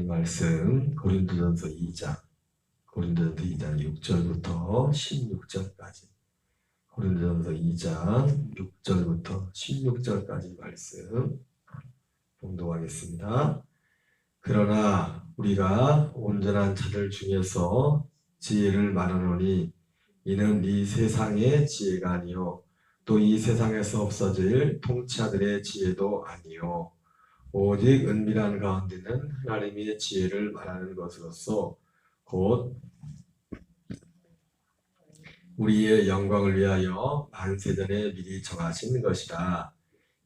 하나님 말씀 고린도전서 2장 6절부터 16절까지 고린도전서 2장 6절부터 16절까지 말씀 봉독하겠습니다. 그러나 우리가 온전한 자들 중에서 지혜를 말하노니 이는 이 세상의 지혜가 아니요 또 이 세상에서 없어질 통치자들의 지혜도 아니요 오직 은밀한 가운데는 하나님의 지혜를 말하는 것으로서 곧 우리의 영광을 위하여 만세전에 미리 정하신 것이라.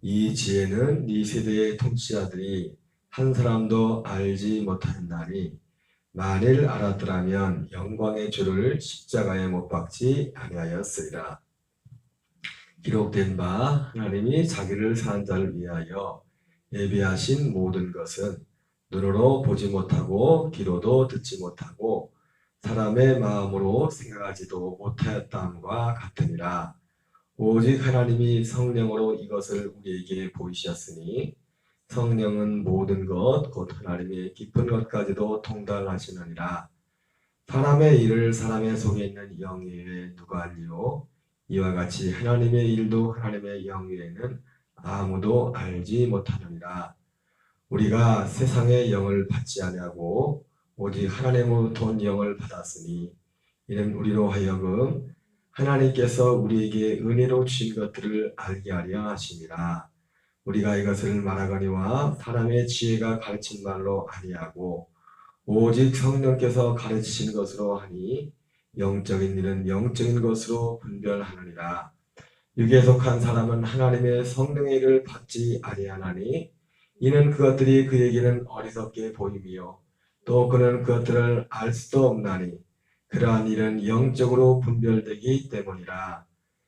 이 지혜는 이 세대의 통치자들이 한 사람도 알지 못하였나니 만일 알았더라면 영광의 주를 십자가에 못 박지 아니하였으리라. 기록된 바 하나님이 자기를 사는 자를 위하여 예비하신 모든 것은 눈으로 보지 못하고 귀로도 듣지 못하고 사람의 마음으로 생각하지도 못하였다함과 같으니라. 오직 하나님이 성령으로 이것을 우리에게 보이셨으니 성령은 모든 것 곧 하나님의 깊은 것까지도 통달하시느니라. 사람의 일을 사람의 속에 있는 영 외에 누가 알리요? 이와 같이 하나님의 일도 하나님의 영 외에는 아무도 알지 못하느니라. 우리가 세상의 영을 받지 아니하고 오직 하나님으로부터 온 영을 받았으니 이는 우리로 하여금 하나님께서 우리에게 은혜로 주신 것들을 알게 하려 하심이라. 우리가 이것을 말하거니와 사람의 지혜가 가르친 말로 아니하고 오직 성령께서 가르치신 것으로 하니 영적인 일은 영적인 것으로 분별하느니라. 육에 속한 사람은 하나님의 성령의 일을 받지 아니하나니 이는 그것들이 그에게는 어리석게 보임이요 또 그는 그것들을 알 수도 없나니 그러한 일은 영적으로 분별되기 때문이라.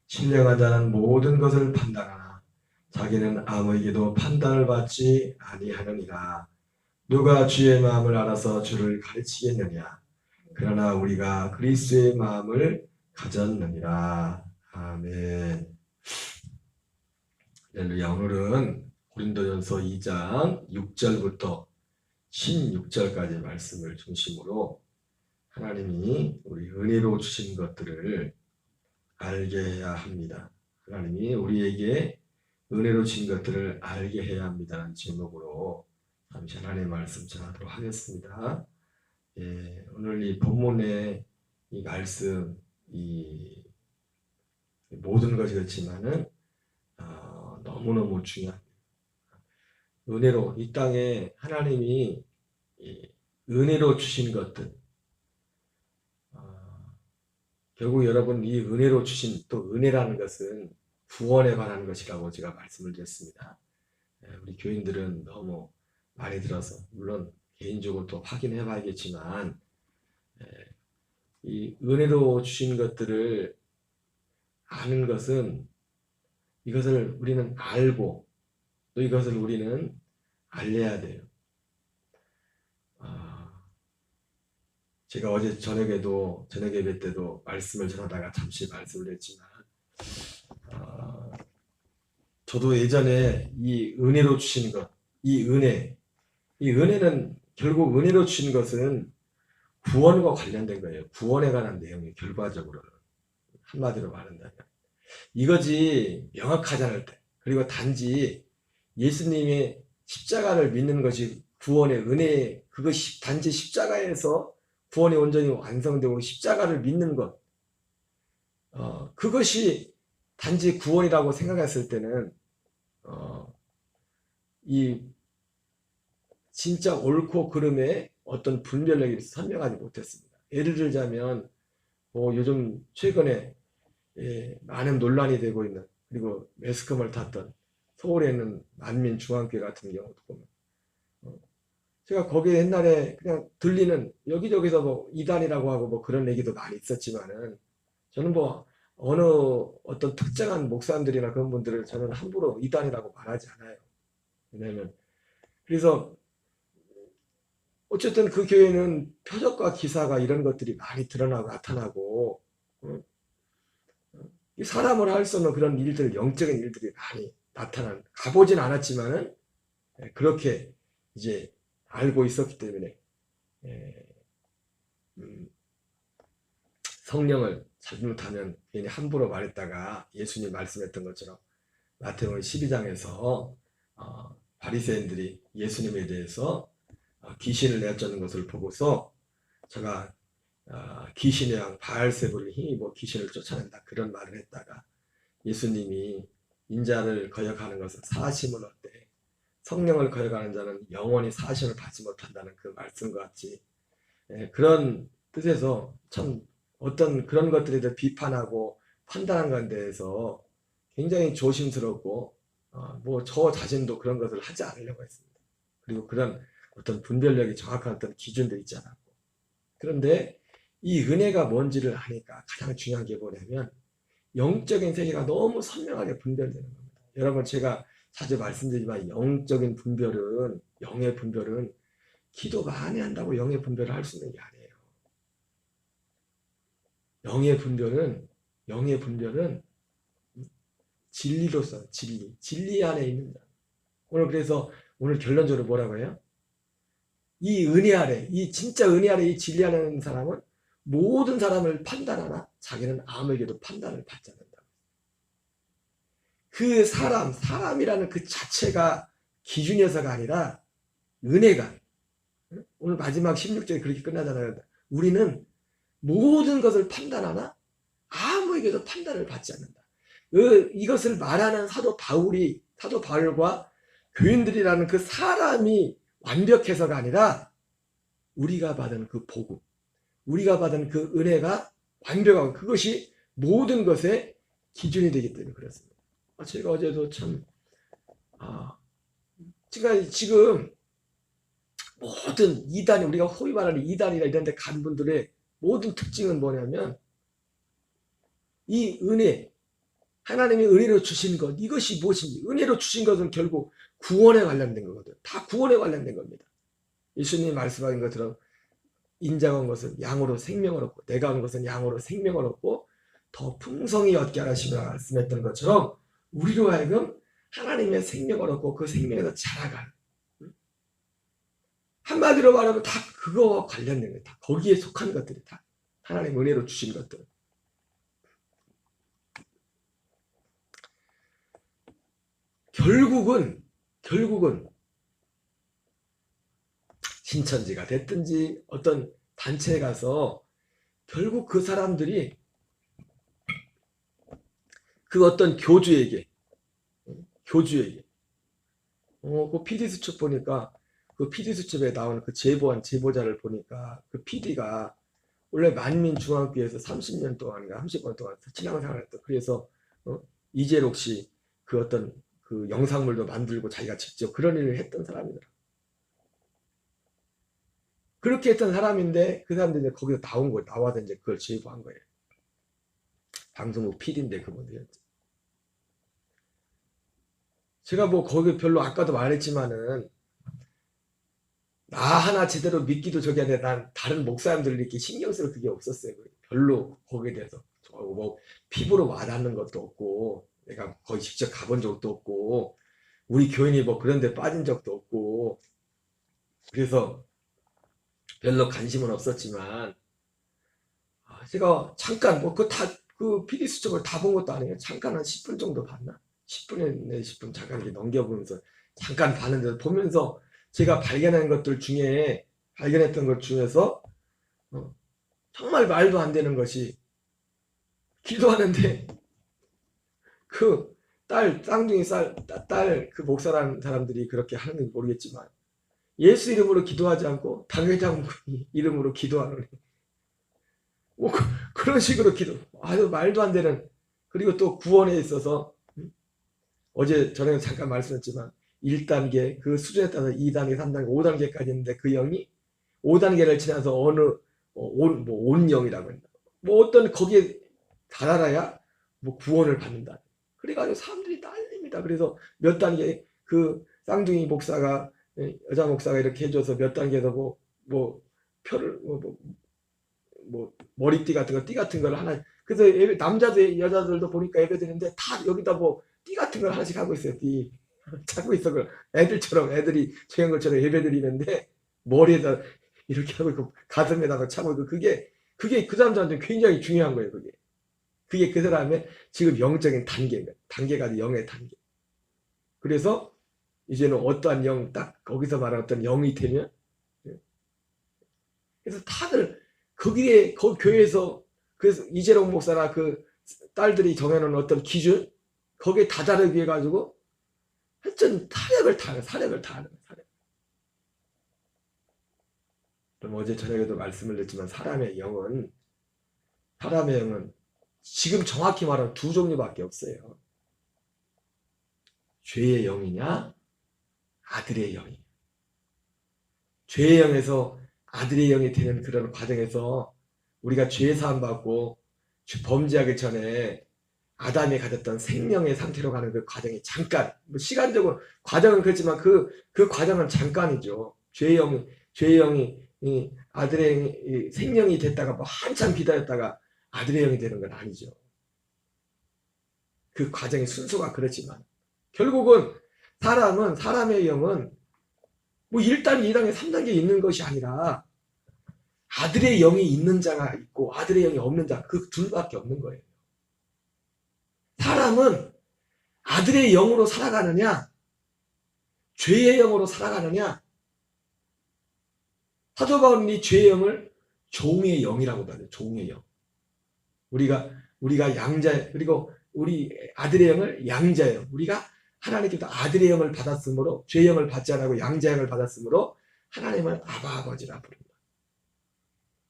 신령한 자는 모든 것을 판단하나 자기는 아무에게도 판단을 받지 아니하느니라. 누가 주의 마음을 알아서 주를 가르치겠느냐? 그러나 우리가 그리스도의 마음을 가졌느니라. 아멘. 할렐루야. 오늘은 고린도전서 2장 6절부터 16절까지 말씀을 중심으로 하나님이 우리 은혜로 주신 것들을 알게 해야 합니다. 하나님이 우리에게 은혜로 주신 것들을 알게 해야 합니다라는 제목으로 잠시 하나님의 말씀 전하도록 하겠습니다. 오늘 이 본문의 이 말씀, 이 모든 것이 그렇지만은 너무너무 중요합니다. 은혜로 이 땅에 하나님이 은혜로 주신 것들, 결국 여러분 이 은혜로 주신 또 은혜라는 것은 구원에 관한 것이라고 제가 말씀을 드렸습니다. 우리 교인들은 너무 많이 들어서 물론 개인적으로 또 확인해 봐야겠지만 이 은혜로 주신 것들을 아는 것은 이것을 우리는 알고 또 이것을 우리는 알려야 돼요. 제가 어제 저녁 예배 때도 말씀을 전하다가 잠시 말씀을 했지만 저도 예전에 이 은혜로 주신 것, 이 은혜는 결국 은혜로 주신 것은 구원과 관련된 거예요. 구원에 관한 내용이 결과적으로는 한마디로 말한다면 이것이 명확하지 않을 때 그리고 단지 예수님의 십자가를 믿는 것이 구원의 은혜, 그것이 단지 십자가에서 구원이 온전히 완성되고 십자가를 믿는 것, 그것이 단지 구원이라고 생각했을 때는 이 진짜 옳고 그름의 어떤 분별력이 선명하지 못했습니다. 예를 들자면 요즘 최근에 많은 논란이 되고 있는 그리고 매스컴을 탔던 서울에 있는 만민중앙교회 같은 경우도 보면 제가 거기에 옛날에 그냥 들리는 여기저기서 뭐 이단이라고 하고 뭐 그런 얘기도 많이 있었지만은 저는 뭐 어느 어떤 특정한 목사님들이나 그런 분들을 저는 함부로 이단이라고 말하지 않아요. 왜냐하면 그래서 어쨌든 그 교회는 표적과 기사가 이런 것들이 많이 드러나고 나타나고 사람을 할 수 없는 그런 일들, 영적인 일들이 많이 가보진 않았지만은 그렇게 이제 알고 있었기 때문에 예, 성령을 잘못하면 괜히 함부로 말했다가 예수님 말씀했던 것처럼 마태복음 12장에서 바리새인들이 예수님에 대해서 귀신을 내쫓는 것을 보고서 제가 귀신의 왕 바알세불을 힘입어 귀신을 쫓아낸다 그런 말을 했다가 예수님이 인자를 거역하는 것은 사심을 얻되 성령을 거역하는 자는 영원히 사심을 받지 못한다는 그 말씀과 같이 그런 뜻에서 참 어떤 그런 것들에 대해 비판하고 판단한 것에 대해서 굉장히 조심스럽고 뭐 저 자신도 그런 것을 하지 않으려고 했습니다. 그리고 그런 어떤 분별력이 정확한 어떤 기준도 있지 않았고 그런데 이 은혜가 뭔지를 아니까 가장 중요한 게 뭐냐면 영적인 세계가 너무 선명하게 분별되는 겁니다. 여러분 제가 자주 말씀드리지만 영적인 분별은 영의 분별은 기도 많이 한다고 영의 분별을 할 수 있는 게 아니에요. 영의 분별은 진리로서 진리 안에 있는 자. 오늘 그래서 오늘 결론적으로 뭐라고 해요? 이 은혜 아래, 이 진짜 은혜 아래 이 진리 안에 있는 사람은 모든 사람을 판단하나 자기는 아무에게도 판단을 받지 않는다. 그 사람이라는 그 자체가 기준이어서가 아니라 은혜가 오늘 마지막 16절에 그렇게 끝나잖아요. 우리는 모든 것을 판단하나 아무에게도 판단을 받지 않는다. 이것을 말하는 사도 바울과 교인들이라는 그 사람이 완벽해서가 아니라 우리가 받은 그 복음, 우리가 받은 그 은혜가 완벽하고 그것이 모든 것의 기준이 되기 때문에 그렇습니다. 제가 어제도 참 제가 지금 모든 이단, 우리가 소위 말하는 이단이나 이런 데 간 분들의 모든 특징은 뭐냐면 이 은혜, 하나님이 은혜로 주신 것, 이것이 무엇인지, 은혜로 주신 것은 결국 구원에 관련된 거거든요. 다 구원에 관련된 겁니다. 예수님이 말씀하신 것처럼 인자가 온 것은 양으로 생명을 얻고 내가 온 것은 양으로 생명을 얻고 더 풍성히 얻게 하시며 말씀했던 것처럼 우리로 하여금 하나님의 생명을 얻고 그 생명에서 자라가는 한마디로 말하면 다 그거와 관련된 거예요. 다 거기에 속한 것들이 다 하나님 은혜로 주신 것들. 결국은 신천지가 됐든지 어떤 단체에 가서 결국 그 사람들이 그 어떤 교주에게 그 PD수첩 보니까 그 PD수첩에 나오는 그 제보자를 보니까 그 PD가 원래 만민중앙교회에서 30년 동안인가 30년 동안 신앙생활을 했던 그래서 이재록 씨 그 어떤 그 영상물도 만들고 자기가 직접 그런 일을 했던 사람이더라. 그렇게 했던 사람인데 그 사람들이 이제 거기서 나와서 이제 그걸 제보한 거예요. 방송국 PD인데 그분들이었죠. 제가 뭐 거기 별로 아까도 말했지만은 나 하나 제대로 믿기도 저기 하는데 난 다른 목사님들 이렇게 신경 쓸 그게 없었어요. 별로 거기에 대해서 뭐 피부로 와닿는 것도 없고 내가 거의 직접 가본 적도 없고 우리 교인이 뭐 그런 데 빠진 적도 없고 그래서 별로 관심은 없었지만 제가 잠깐 뭐 그 PD 수첩을 다 본 것도 아니에요. 잠깐 한 10분 정도 봤나? 10분에 10분 잠깐 이렇게 넘겨보면서 잠깐 봤는데 보면서 제가 발견했던 것 중에서 정말 말도 안 되는 것이 기도하는데 그 쌍둥이 딸 그 목사라는 사람들이 그렇게 하는지 모르겠지만 예수 이름으로 기도하지 않고 당회장 이름으로 기도하는 뭐 그런 식으로 아주 말도 안 되는 그리고 또 구원에 있어서 어제 저녁에 잠깐 말씀했지만 1단계 그 수준에 따라서 2단계 3단계 5단계까지 있는데 그 영이 5단계를 지나서 온 영이라고 한다. 뭐 어떤 거기에 달아야 뭐 구원을 받는다. 그래가지고 사람들이 난립니다. 그래서 몇 단계 그 쌍둥이 목사가 여자 목사가 이렇게 해줘서 몇 단계에서 뭐 표를 머리띠 같은 거 띠 같은 걸 하나 그래서 남자들 여자들도 보니까 예배드리는데 다 여기다 뭐 띠 같은 걸 하나씩 하고 있어요. 띠 찾고 있어. 애들이 저형걸처럼 예배드리는데 머리에다 이렇게 하고 있고 가슴에다가 차고 있고 그게 그 사람들한테 굉장히 중요한 거예요. 그게 그 사람의 지금 영적인 단계가 영의 단계. 그래서 이제는 어떠한 영, 딱 거기서 말하는 어떤 영이 되면, 그래서 다들 거기에 교회에서 그래서 이재롱 목사나 그 딸들이 정해놓은 어떤 기준 거기에 다다르게 해가지고 하여튼 사력을 타는 사력. 그럼 어제 저녁에도 말씀을 드렸지만 사람의 영은 지금 정확히 말하면 두 종류밖에 없어요. 죄의 영이냐 아들의 영이냐. 죄의 영에서 아들의 영이 되는 그런 과정에서 우리가 죄 사함 받고 범죄하기 전에 아담이 가졌던 생명의 상태로 가는 그 과정이 잠깐, 시간적으로 과정은 그렇지만 그 과정은 잠깐이죠. 죄의 영이 이 아들의 생명이 됐다가 뭐 한참 기다렸다가 아들의 영이 되는 건 아니죠. 그 과정의 순서가 그렇지만 결국은 사람의 영은 뭐 1단계, 2단계, 3단계 있는 것이 아니라 아들의 영이 있는 자가 있고 아들의 영이 없는 자, 그 둘밖에 없는 거예요. 사람은 아들의 영으로 살아가느냐 죄의 영으로 살아가느냐. 사도 바울이 죄의 영을 종의 영이라고 하죠. 종의 영. 우리가 양자, 그리고 우리 아들의 영을 양자영. 우리가 하나님께서 아들의 영을 받았으므로 죄의 영을 받지 않고 양자의 영을 받았으므로 하나님을 아바 아버지라 부른다.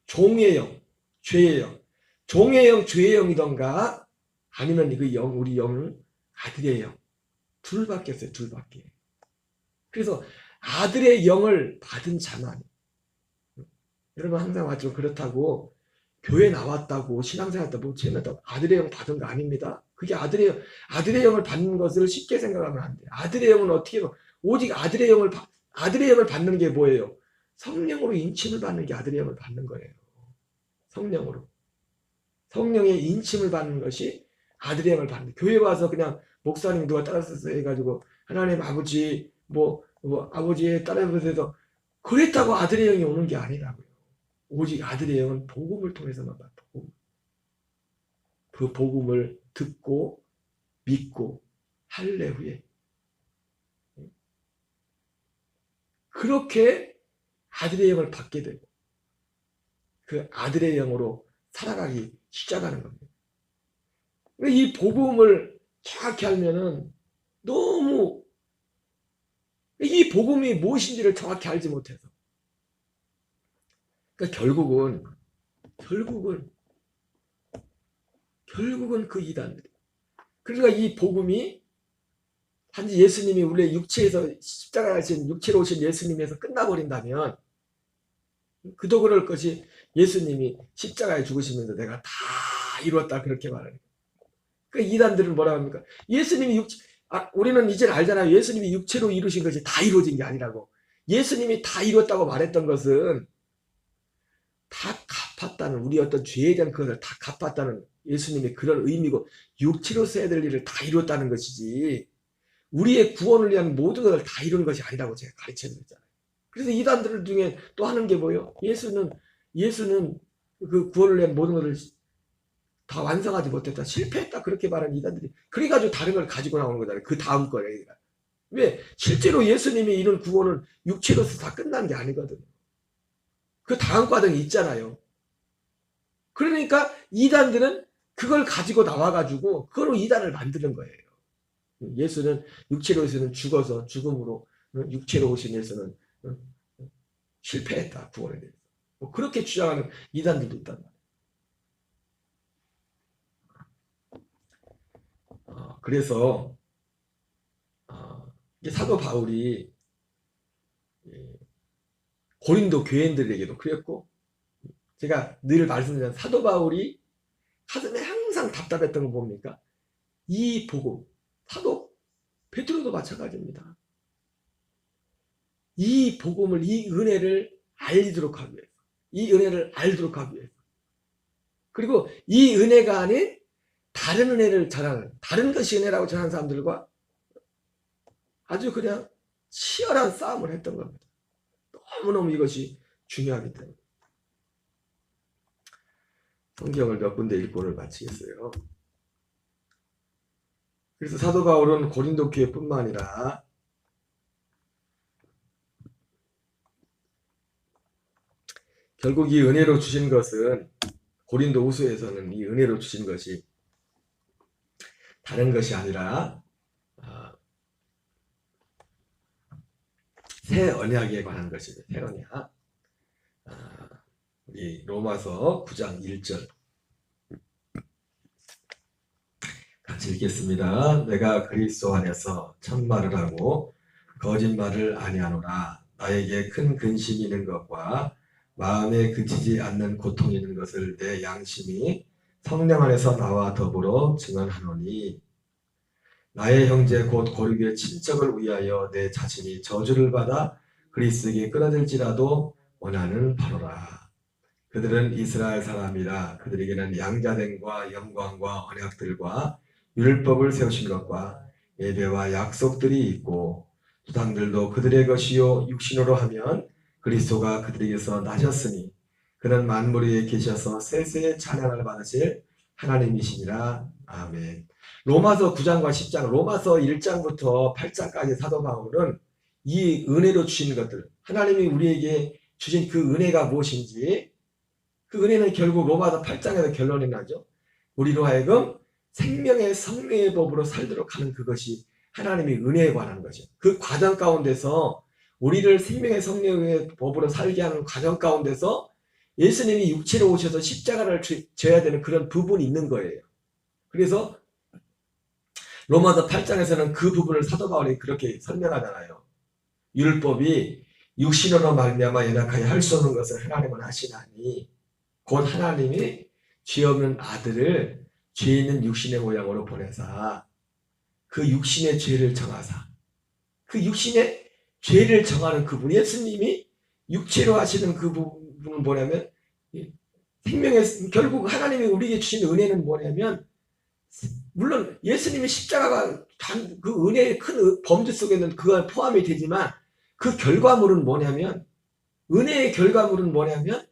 종의 영, 죄의 영. 종의 영, 죄의 영이던가 아니면 그 영, 우리 영은 아들의 영. 둘밖에 없어요. 둘밖에. 그래서 아들의 영을 받은 자만, 여러분 항상 맞죠? 그렇다고 교회 나왔다고 신앙생활 했다고 재밌다고 아들의 영 받은 거 아닙니다. 그게 아들의 영을 받는 것을 쉽게 생각하면 안 돼요. 아들의 영은 어떻게 오직 아들의 영을 받는 게 뭐예요? 성령으로 인침을 받는 게 아들의 영을 받는 거예요. 성령으로. 성령의 인침을 받는 것이 아들의 영을 받는 거예요. 교회 와서 그냥 목사님 누가 따라서 해가지고 하나님 아버지 아버지의 따라서 그랬다고 아들의 영이 오는 게 아니라고요. 오직 아들의 영은 복음을 통해서만 받고 그 복음을 듣고 믿고 할례후에 그렇게 아들의 영을 받게 되고 그 아들의 영으로 살아가기 시작하는 겁니다. 이 복음을 정확히 알면은 너무 이 복음이 무엇인지를 정확히 알지 못해서 그러니까 결국은 그 이단들이 그러니까 이 복음이 단지 예수님이 우리의 육체에서 십자가에 하신 육체로 오신 예수님에서 끝나버린다면 그도 그럴 것이 예수님이 십자가에 죽으시면서 내가 다 이루었다 그렇게 말하는 거예요. 그러니까 이단들은 뭐라 합니까? 예수님이 우리는 이제 알잖아요. 예수님이 육체로 이루신 것이 다 이루어진 게 아니라고. 예수님이 다 이뤘다고 말했던 것은 다 갚았다는 우리 어떤 죄에 대한 그것을 다 갚았다는 예수님의 그런 의미고 육체로서 해야 될 일을 다 이뤘다는 것이지 우리의 구원을 위한 모든 것을 다 이루는 것이 아니라고 제가 가르쳐드렸잖아요. 그래서 이단들 중에 또 하는 게 뭐예요? 예수는 그 구원을 위한 모든 것을 다 완성하지 못했다. 실패했다. 그렇게 말하는 이단들이. 그래가지고 다른 걸 가지고 나오는 거잖아요. 그 다음 거예요. 왜? 실제로 예수님이 이룬 구원은 육체로서 다 끝난 게 아니거든요. 그 다음 과정이 있잖아요. 그러니까 이단들은 그걸 가지고 나와가지고 그걸로 이단을 만드는 거예요. 예수는 육체로서는 죽어서 죽음으로 육체로 오신 예수는 실패했다. 구원에 대해서. 그렇게 주장하는 이단들도 있단 말이에요. 그래서 사도 바울이 고린도 교인들에게도 그랬고 제가 늘 말씀드리는 사도 바울이 가슴에 항상 답답했던 건 뭡니까? 이 복음, 사도 베드로도 마찬가지입니다. 이 복음을, 이 은혜를 알도록 하기 위해서, 이 은혜를 알도록 하기 위해서, 그리고 이 은혜가 아닌 다른 은혜를 전하는, 다른 것이 은혜라고 전하는 사람들과 아주 그냥 치열한 싸움을 했던 겁니다. 너무너무 이것이 중요하기 때문에 성경을 몇 군데 읽고 오늘 마치겠어요. 그래서 사도 바울은 고린도 교회뿐만 아니라 결국 이 은혜로 주신 것은 고린도 후서에서는 이 은혜로 주신 것이 다른 것이 아니라 새 언약에 관한 것입니다. 새 언약. 우리 로마서 9장 1절 같이 읽겠습니다. 내가 그리스도 안에서 참말을 하고 거짓말을 아니하노라. 나에게 큰 근심이 있는 것과 마음에 그치지 않는 고통이 있는 것을 내 양심이 성령 안에서 나와 더불어 증언하노니 나의 형제 곧 고르기의 친척을 위하여 내 자신이 저주를 받아 그리스도에게 끊어질지라도 원하는 바로라. 그들은 이스라엘 사람이라 그들에게는 양자됨과 영광과 언약들과 율법을 세우신 것과 예배와 약속들이 있고 수당들도 그들의 것이요 육신으로 하면 그리스도가 그들에게서 나셨으니 그는 만물 위에 계셔서 세세의 찬양을 받으실 하나님이시니라. 아멘. 로마서 9장과 10장, 로마서 1장부터 8장까지 사도 바울은 이 은혜로 주신 것들, 하나님이 우리에게 주신 그 은혜가 무엇인지, 그 은혜는 결국 로마서 8장에서 결론이 나죠. 우리로 하여금 생명의 성령의 법으로 살도록 하는 그것이 하나님의 은혜에 관한 것이죠. 그 과정 가운데서 우리를 생명의 성령의 법으로 살게 하는 과정 가운데서 예수님이 육체로 오셔서 십자가를 져야 되는 그런 부분이 있는 거예요. 그래서 로마서 8장에서는 그 부분을 사도 바울이 그렇게 설명하잖아요. 율법이 육신으로 말미암아 연약하게 할 수 없는 것을 하나님은 하시나니 곧 하나님이 죄 없는 아들을 죄 있는 육신의 모양으로 보내사 그 육신의 죄를 정하사 그 육신의 죄를 정하는 그분 예수님이 육체로 하시는 그 부분은 뭐냐면 생명의 결국 하나님이 우리에게 주신 은혜는 뭐냐면 물론 예수님의 십자가가 그 은혜의 큰 범주 속에는 그가 포함이 되지만 그 결과물은 뭐냐면 은혜의 결과물은 뭐냐면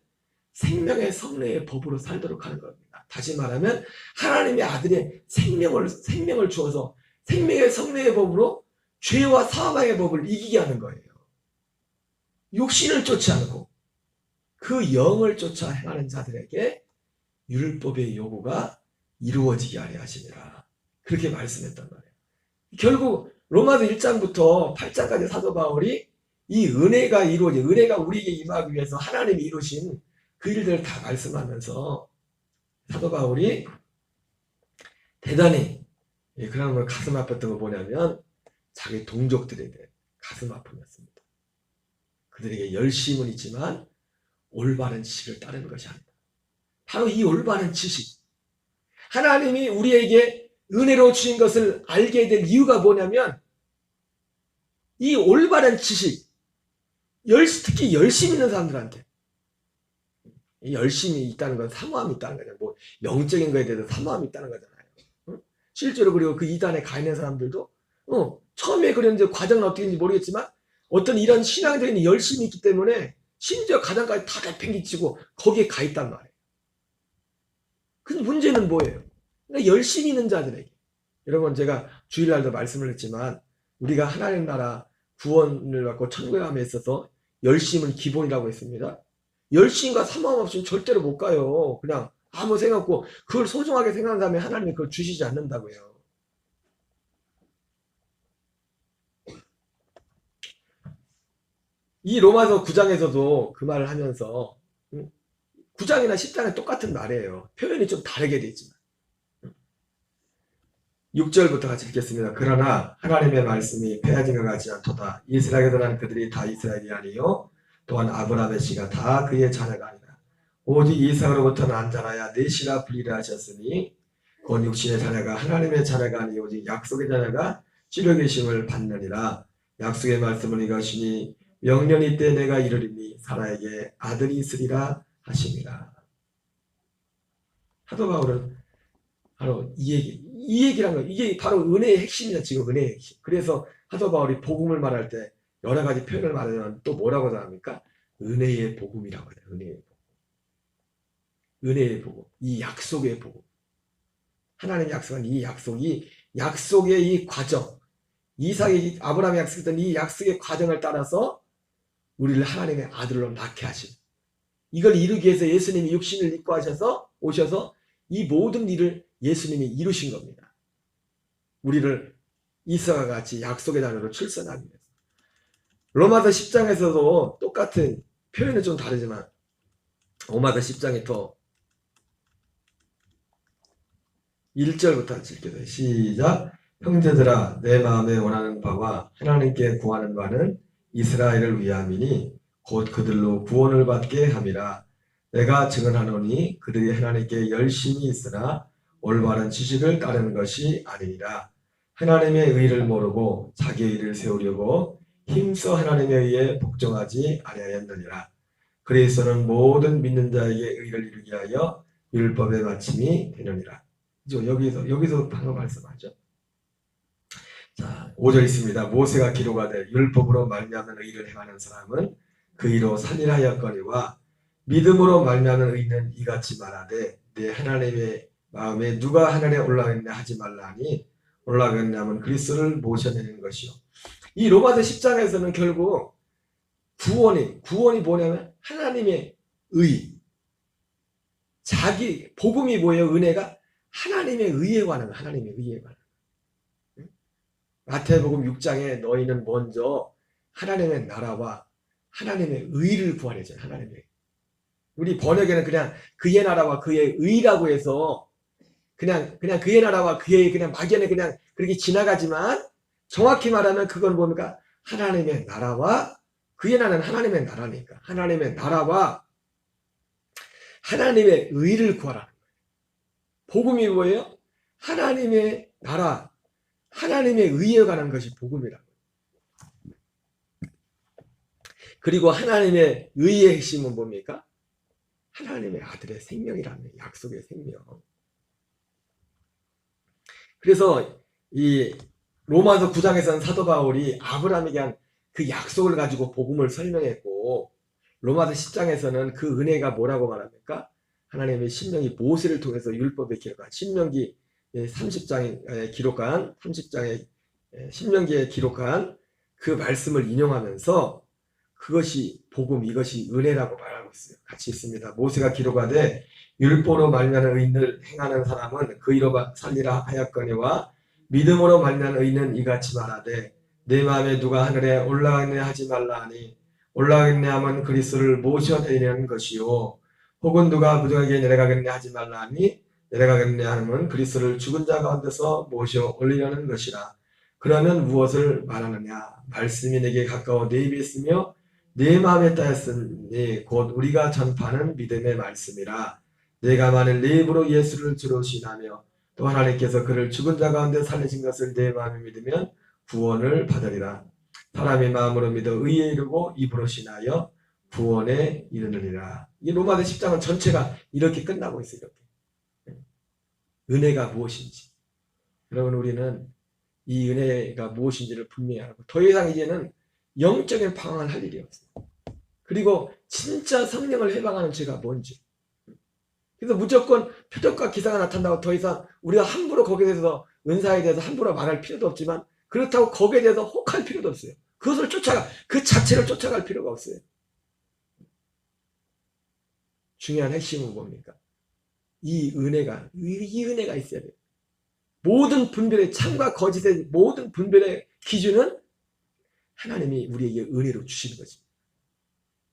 생명의 성령의 법으로 살도록 하는 겁니다. 다시 말하면 하나님의 아들의 생명을 주어서 생명의 성령의 법으로 죄와 사망의 법을 이기게 하는 거예요. 육신을 쫓지 않고 그 영을 쫓아 행하는 자들에게 율법의 요구가 이루어지게 하려 하시니라. 그렇게 말씀했단 말이에요. 결국 로마서 1장부터 8장까지 사도 바울이 이 은혜가 은혜가 우리에게 임하기 위해서 하나님이 이루신 그 일들을 다 말씀하면서 사도 바울이 대단히 그런 가슴 아팠던 거 뭐냐면 자기 동족들에게 가슴 아픔이었습니다. 그들에게 열심은 있지만 올바른 지식을 따르는 것이 아니다. 바로 이 올바른 지식. 하나님이 우리에게 은혜로 주신 것을 알게 된 이유가 뭐냐면 이 올바른 지식, 특히 열심 있는 사람들한테 열심이 있다는 건 사모함이 있다는 거잖아요. 뭐 영적인 거에 대해서 사모함이 있다는 거잖아요. 응? 실제로 그리고 그 이단에 가 있는 사람들도 처음에 그런 이제 과정은 어떻게 되는지 모르겠지만 어떤 이런 신앙적인 열심이 있기 때문에 심지어 가정까지 다 내팽개치고 거기에 가 있단 말이에요. 근데 문제는 뭐예요? 그러니까 열심히 있는 자들에게 여러분 제가 주일날도 말씀을 했지만 우리가 하나님 나라 구원을 받고 천국에 감에 있어서 열심은 기본이라고 했습니다. 열심과 사모함 없이는 절대로 못 가요. 그냥 아무 생각 없고 그걸 소중하게 생각한다면 하나님이 그걸 주시지 않는다고요. 이 로마서 9장에서도 그 말을 하면서 9장이나 10장은 똑같은 말이에요. 표현이 좀 다르게 되지만 6절부터 같이 읽겠습니다. 그러나 하나님의 말씀이 패하지가 가지 않도다. 이스라엘에 난 그들이 다 이스라엘이 아니요 또한 아브라함의 씨가 다 그의 자녀가 아니라 오직 이삭으로부터 난 자라야 넷이라 불리라 하셨으니 곧 육신의 자녀가 하나님의 자녀가 아니 오직 약속의 자녀가 찌려 계심을 받느니라. 약속의 말씀은 이것이니 명년이 때 내가 이르리니 사라에게 아들이 있으리라 하십니다. 사도 바울은 바로 이 얘기란 거예요. 이게 바로 은혜의 핵심이죠. 지금 은혜의 핵심. 그래서 사도 바울이 복음을 말할 때 여러 가지 표현을 말하면 또 뭐라고 합니까? 은혜의 복음이라고 해요. 은혜의 복음. 은혜의 복음. 이 약속의 복음. 하나님의 약속한 이 약속이 약속의 이 과정, 이삭이 아브라함이 약속했던 이 약속의 과정을 따라서 우리를 하나님의 아들로 낳게 하신, 이걸 이루기 위해서 예수님이 육신을 입고 오셔서 이 모든 일을 예수님이 이루신 겁니다. 우리를 이삭과 같이 약속의 자녀로 출산하기 위해서. 로마서 10장에서도 똑같은 표현은 좀 다르지만 로마서 10장에 더 1절부터 읽겠습니다. 시작. 형제들아, 내 마음에 원하는 바와 하나님께 구하는 바는 이스라엘을 위함이니 곧 그들로 구원을 받게 함이라. 내가 증언하노니 그들이 하나님께 열심히 있으나 올바른 지식을 따르는 것이 아니니라. 하나님의 의를 모르고 자기의 의를 세우려고 힘써 하나님에 의해 복종하지 아니하였느니라. 그리스도는 모든 믿는 자에게 의를 이루게 하여 율법의 마침이 되느니라. 여기서 방금 말씀하죠. 자, 5절 있습니다. 모세가 기록하되 율법으로 말미암는 의를 행하는 사람은 그 이로 살리라 하였거니와 믿음으로 말미암는 의는 이같이 말하되 내 하나님의 마음에 누가 하늘에 올라가겠냐 하지 말라니 올라가겠냐면 그리스도를 모셔내는 것이요. 이 로마서 10장에서는 결국 구원이 뭐냐면 하나님의 의, 자기 복음이 뭐예요? 은혜가 하나님의 의에 관한, 하나님의 의에 관한. 마태복음 6장에 너희는 먼저 하나님의 나라와 하나님의 의를 구하려잖아요. 하나님의. 우리 번역에는 그냥 그의 나라와 그의 의라고 해서 그냥 그의 나라와 그의 그냥 막연히 그냥 그렇게 지나가지만 정확히 말하면 그건 뭡니까? 하나님의 나라와 그의 나라는 하나님의 나라니까. 하나님의 나라와 하나님의 의를 구하라는 거예요. 복음이 뭐예요? 하나님의 나라, 하나님의 의에 관한 것이 복음이라고. 그리고 하나님의 의의 핵심은 뭡니까? 하나님의 아들의 생명이라는 약속의 생명. 그래서 이 로마서 9장에서는 사도 바울이 아브라함에게 한 그 약속을 가지고 복음을 설명했고, 로마서 10장에서는 그 은혜가 뭐라고 말합니까? 하나님의 신명이 모세를 통해서 율법에 기록한 신명기 30장에 기록한 30장에 신명기에 기록한 그 말씀을 인용하면서 그것이 복음, 이것이 은혜라고 말하고 있어요. 같이 있습니다. 모세가 기록하되 율법으로 말미암는 의인을 행하는 사람은 그 이로 살리라 하였거니와 믿음으로 말미암는 의인은 이같이 말하되 내 마음에 누가 하늘에 올라가겠네 하지 말라 하니 올라가겠네 하면 그리스도를 모셔내려는 것이요 혹은 누가 부정하게 내려가겠네 하지 말라 하니 내려가겠네 하면 그리스도를 죽은 자 가운데서 모셔 올리려는 것이라. 그러면 무엇을 말하느냐? 말씀이 내게 가까워 내 입에 있으며 내 마음에 따였으니 곧 우리가 전파하는 믿음의 말씀이라. 내가 만일 내 입으로 예수를 주로 시인하며 또 하나님께서 그를 죽은 자 가운데 살리신 것을 내 마음에 믿으면 구원을 받으리라. 사람이 마음으로 믿어 의에 이르고 입으로 신하여 구원에 이르느니라. 이 로마서 10장은 전체가 이렇게 끝나고 있어요. 이렇게. 은혜가 무엇인지. 여러분, 우리는 이 은혜가 무엇인지를 분명히 알고 더 이상 이제는 영적인 방황을 할 일이 없어요. 그리고 진짜 성령을 해방하는 죄가 뭔지. 그래서 무조건 표적과 기사가 나타난다고 더 이상 우리가 함부로 거기에 대해서 은사에 대해서 함부로 말할 필요도 없지만 그렇다고 거기에 대해서 혹할 필요도 없어요. 그것을 그 자체를 쫓아갈 필요가 없어요. 중요한 핵심은 뭡니까? 이 은혜가 있어야 돼요. 모든 분별의 참과 거짓의 모든 분별의 기준은 하나님이 우리에게 은혜로 주시는 것입니다.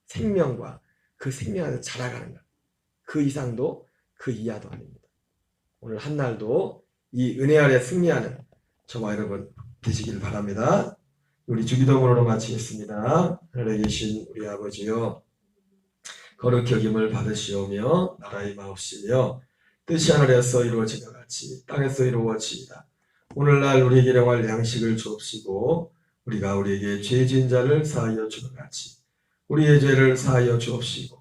생명과 그 생명 안에서 자라가는 것. 그 이상도 그 이하도 아닙니다. 오늘 한날도 이 은혜 아래 승리하는 저와 여러분 되시길 바랍니다. 우리 주기도문으로 마치겠습니다. 하늘에 계신 우리 아버지요, 거룩히 여김을 받으시오며 나라의 마옵시며 뜻이 하늘에서 이루어진 것 같이 땅에서 이루어지이다. 오늘날 우리에게 일용할 양식을 주옵시고 우리가 우리에게 죄 지은 자를 사하여 주는 같이 우리의 죄를 사하여 주옵시고